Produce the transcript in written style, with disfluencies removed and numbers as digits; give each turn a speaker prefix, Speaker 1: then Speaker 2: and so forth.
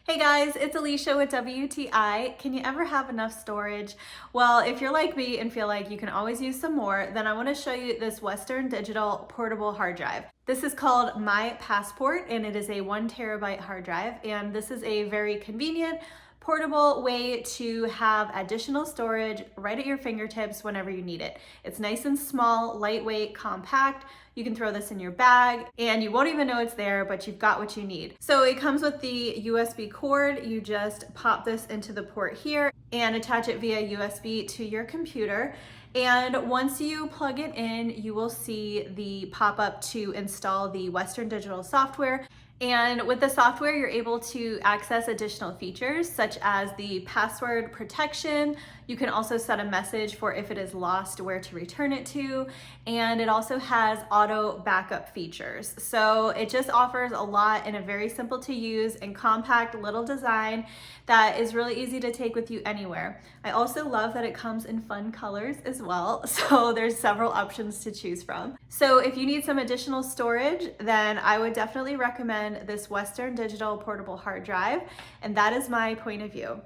Speaker 1: Hey guys, it's Alicia with WTI. Can you ever have enough storage? Well, if you're like me and feel like you can always use some more, then I want to show you this Western Digital portable hard drive. This is called My Passport and it is a 1 TB hard drive, and this is a very convenient portable way to have additional storage right at your fingertips whenever you need it. It's nice and small, lightweight, compact. You can throw this in your bag and you won't even know it's there, but you've got what you need. So it comes with the USB cord. You just pop this into the port here and attach it via USB to your computer. And once you plug it in, you will see the pop-up to install the Western Digital software. And with the software, you're able to access additional features such as the password protection. You can also set a message for if it is lost, where to return it to. And it also has auto backup features. So it just offers a lot in a very simple to use and compact little design that is really easy to take with you anywhere. I also love that it comes in fun colors as well. So there's several options to choose from. So if you need some additional storage, then I would definitely recommend this Western Digital portable hard drive. And that is my point of view.